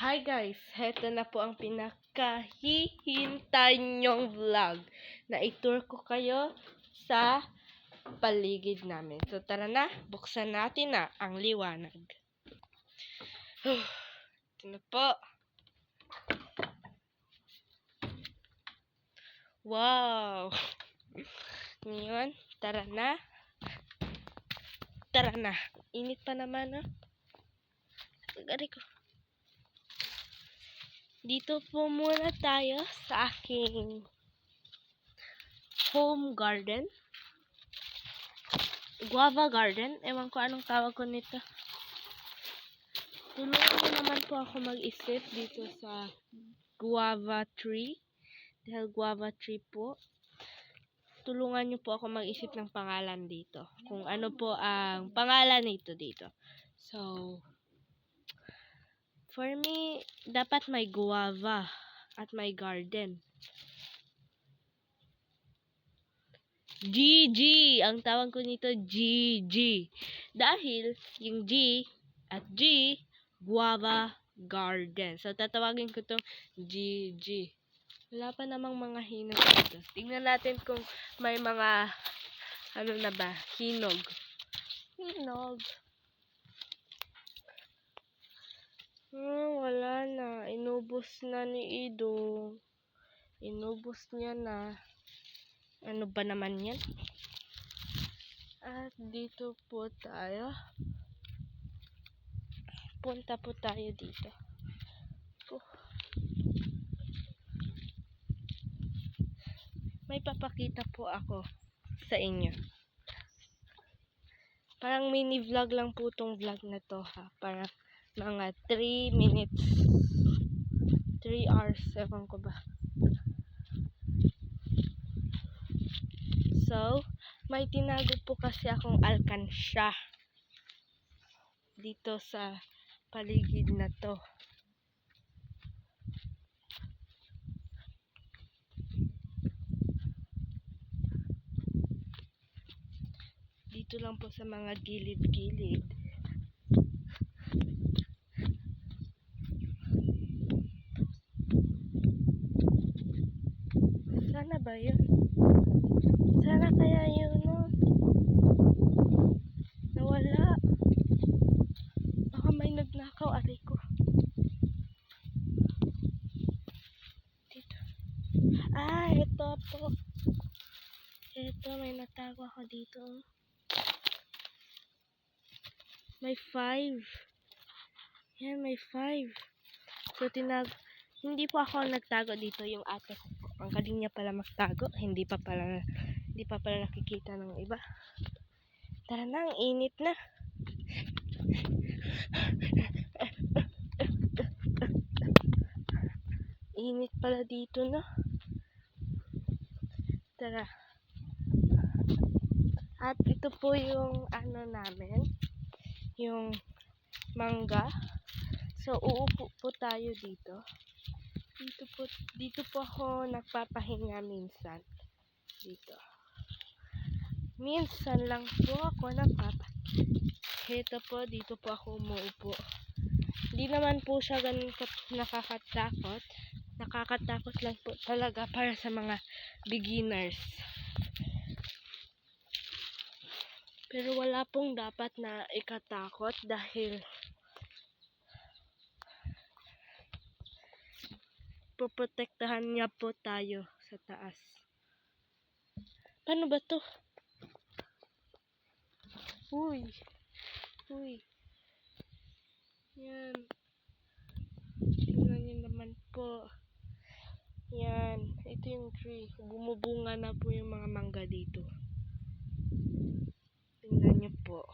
Hi guys! Heto na po ang pinakahihintay nyong vlog na itour ko kayo sa paligid namin. So tara na, buksan natin na ang liwanag. Ito na po. Wow! Ngayon, tara na. Tara na. Init pa naman, ha? Agari ko. Dito po muna tayo sa aking home garden. Guava garden. Ewan ko anong tawag ko nito. Tulungan niyo naman po ako mag-isip dito sa guava tree. Dahil guava tree po. Tulungan niyo po ako mag-isip ng pangalan dito. Kung ano po ang pangalan nito dito. So, for me, dapat may guava at may garden. GG! Ang tawag ko nito, GG. Dahil, yung G at G, guava garden. So, tatawagin ko itong GG. Wala pa namang mga hinog dito. Tingnan natin kung may mga, ano na ba, hinog. Hinog. Wala na. Inubos na ni Ido. Inubos niya na. Ano ba naman yan? At dito po tayo. Punta po tayo dito. May papakita po ako sa inyo. Parang mini vlog lang po tong vlog na to, ha. Parang mga 3 minutes. 3 hours. Ewan ko ba. So, may tinago po kasi akong alkansya dito sa paligid na to. Dito lang po sa mga gilid-gilid. Sana ba yun? Sana kaya yun, no? Nawala. Baka may nagnakaw, aray ko. Dito. Ito po. Ito, may natago ako dito. May 5. Yan, may 5. So, hindi po ako nagtago dito, yung ate ko po. Ang galing niya pala magtago. Hindi pa pala nakikita ng iba. Tara na, ang init na. Init pala dito, no? Tara. At ito po yung ano namin. Yung mangga. So, uupo po tayo dito. Dito po ako nagpapahinga minsan. Dito. Minsan lang po ako Ito po, dito po ako umuupo. Hindi naman po siya ganun nakakatakot. Nakakatakot lang po talaga para sa mga beginners. Pero wala pong dapat na ikatakot dahil poprotektahan niya po tayo sa taas. Paano ba to? Uy. Yan. Tingnan niyo naman po. Yan. Ito yung tree. Bumubunga na po yung mga mangga dito. Tingnan niyo po.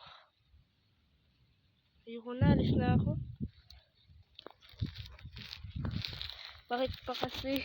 Ayoko na. Alis na ako. Bakit pa kasi?